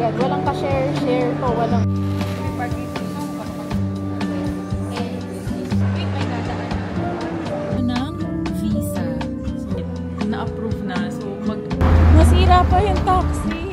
God, walang ka-share to, walang... ng visa. So, na-approve na. So, masira pa yung taxi.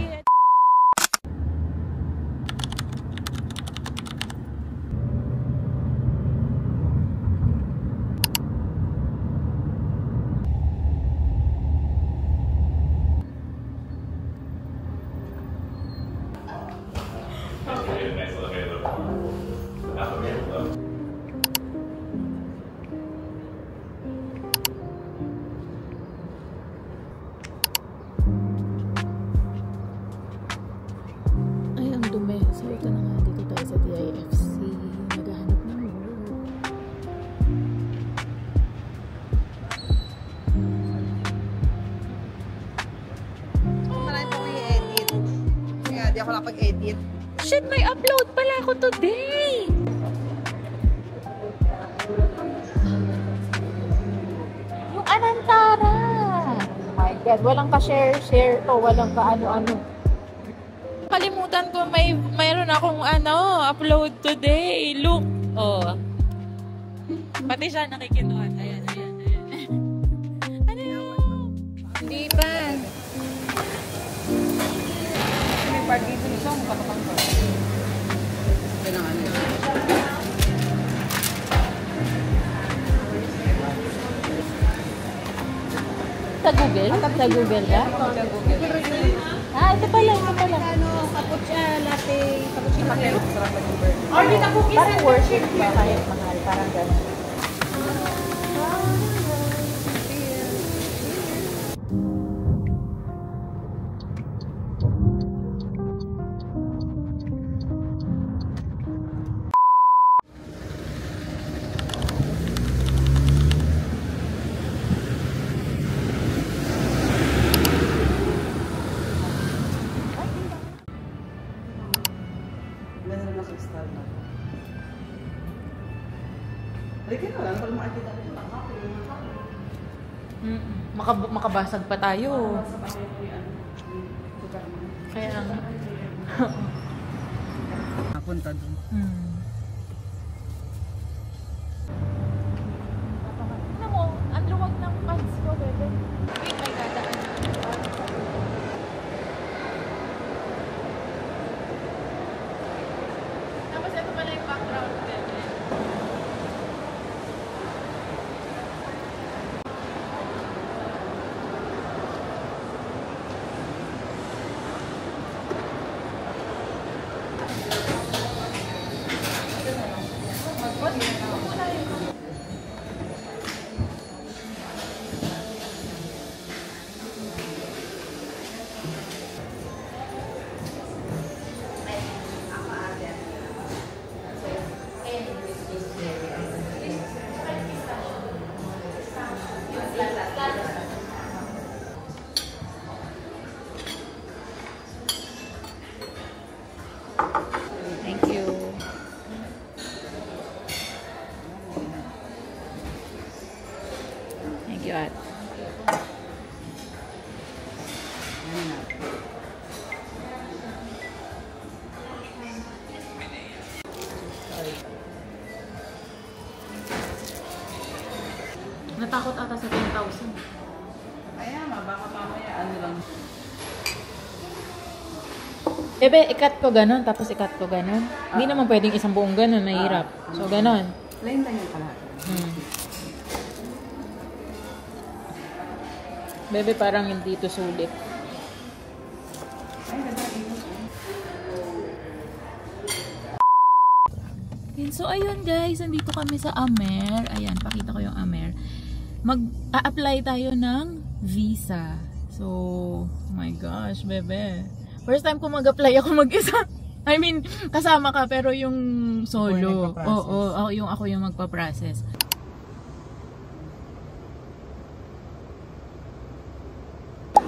So, ito na nga, dito tayo sa DIFC. Naghahanap ng work. Marami pong i-edit. Kaya di ako nakapag-edit. Shit, may upload pala ako today! Yung Anantara! My God, walang ka-share to, walang ka-ano-ano. Kalimutan ko mayroon akong upload today. Look. Oh. Pati siya nakikinuha. Ayan. Ano yun? Hindi pa. May part dito nito, makapapang ko. Yan ang ano. Sa Google? Sa Google ka? Sa Google. Ito pala. Cappuccino latte, cappuccino latte. Or with a cookies. Parang worship ba? Kahit mahal. Parang gano'n. Makabasag pa tayo. Kaya nga. Napunta doon. Ano mo? Ang luwag ng pants ko, bebe. Wait, may dadaan. Tapos ito pala yung background, bebe. Thank you. Thank you, At. Natakot ata sa 10,000. Kaya baka mamaya ano lang. Bebe, ikat ko ganon, tapos ikat ko ganon. Hindi naman pwedeng isang buong ganon, mahirap. So, ganon. Plain lang yung pala. Bebe, parang hindi ito sulit. So, ayun guys, nandito kami sa Amer. Ayan, pakita ko yung Amer. Mag-a-apply tayo ng visa. So, oh my gosh, bebe. First time ko mag-apply ako mag-isa. I mean, kasama ka, pero yung solo. Oo, yung ako yung magpa-process. How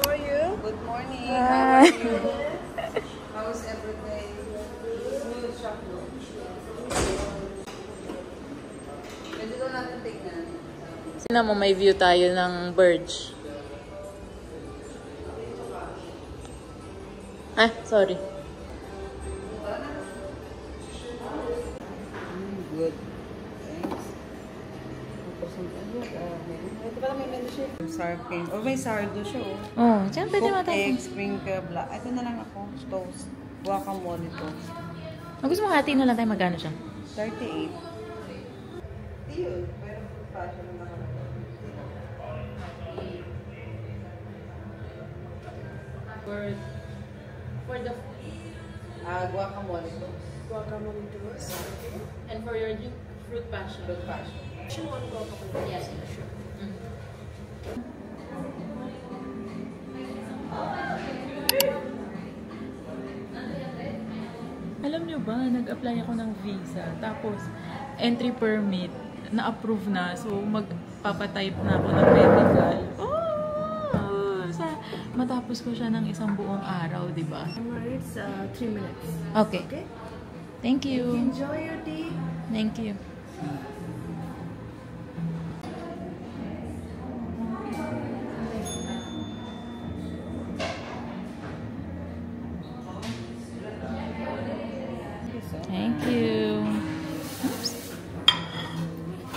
are you? Good morning. How are you? How's everything? Pwede daw natin tignan. Sina mo may view tayo ng Burj. Ah, sorry. Good. Thanks. Ito pala may membership. Sour cream. Oh, may sourdough siya, oh. Oh, dyan pwede Cooked matapos. egg, sprinkle, black. Ito na lang ako. Toast. Guacamole toast. Ang gusto mo hati na lang tayo, magkano siya? 38. Yun. Pero fashion na ako. For the Guacamole toast. Guacamole toast. and for your drink, fruit passion. Good fashion. Siya one guacamole. Yes, sure. Alam nyo ba, nag-apply ako ng visa. Tapos, entry permit, na-approve na. So, magpapatype na ako ng medical. Oh! Matapos ko siya ng isang buong araw, di ba? It's 3 minutes. Okay. Okay? Thank you. Enjoy your tea. Thank you. Thank you. Oops.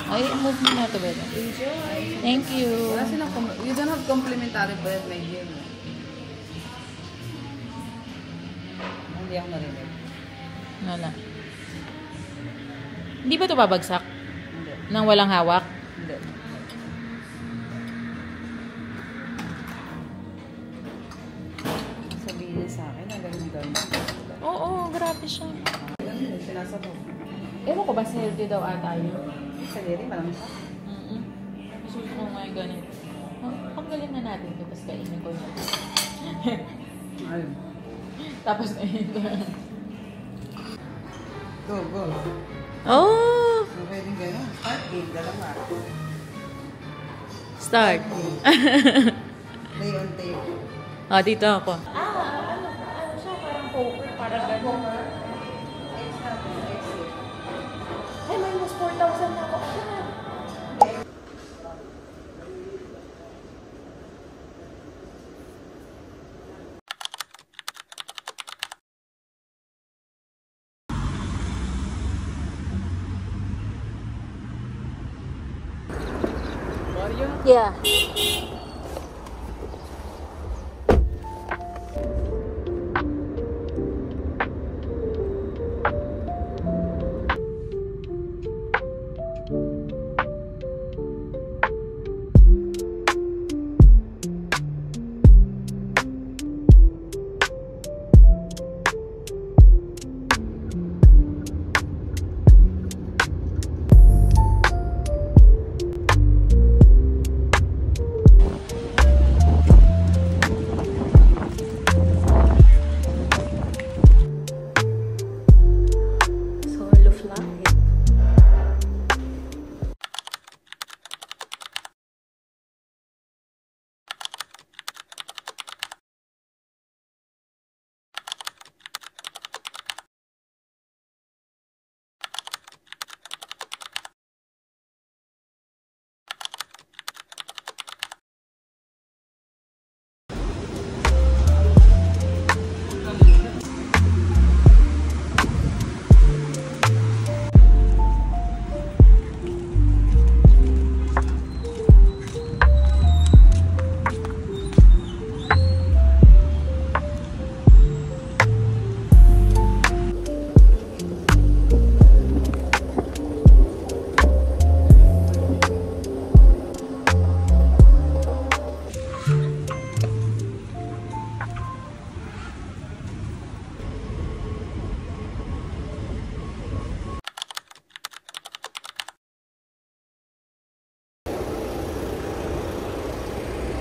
Ay, move mo na ito, Beda. Enjoy. Thank you. Wala silang you don't have complimentary bread, my dear. Hindi ako narinig. Wala. Hindi ba ito babagsak? Hindi. Nang walang hawak? Hindi. Sabihin niya sa akin, ang galing-galing. Oo, grabe siya. Ganun, sinasabaw. Ewan ko ba sa healthy daw ata yun? Sa diri, malamang siya. Gusto ko nga yung ganun. Panggalin na natin ito, tapos kainin ko na. Ayun. Tapos kainin ko na. Go, go. Oh! Pwedeng gano'n. Start game, dalawa. Start. Play on tape. Ah, dito ako. Ano siya? Parang poker. Parang gano'n. It's not, it's it. Ay, minus 4,000 na ako. Yeah. Solo flight.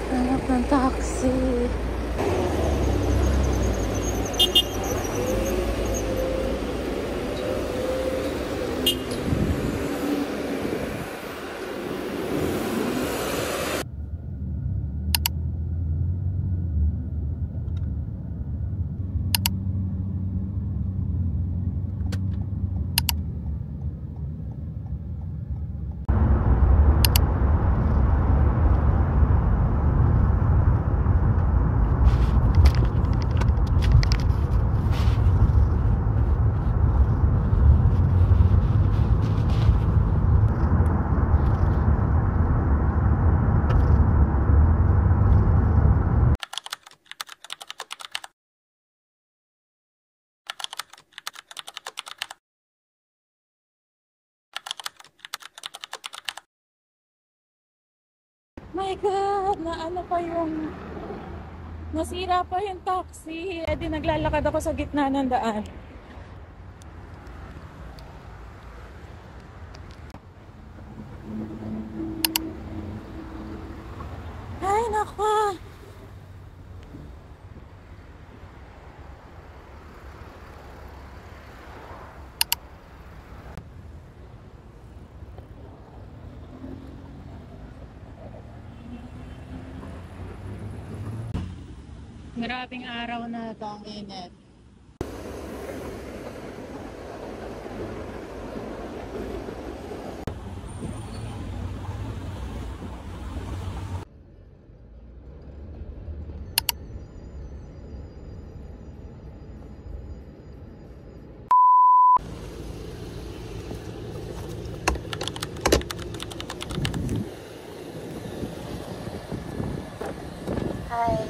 Hanap ng taxi. My God! Na ano pa yung... Nasira pa yung taxi. Eh di naglalakad ako sa gitna ng daan. Ay, nako! Grabing araw na ito, ang init. Hi.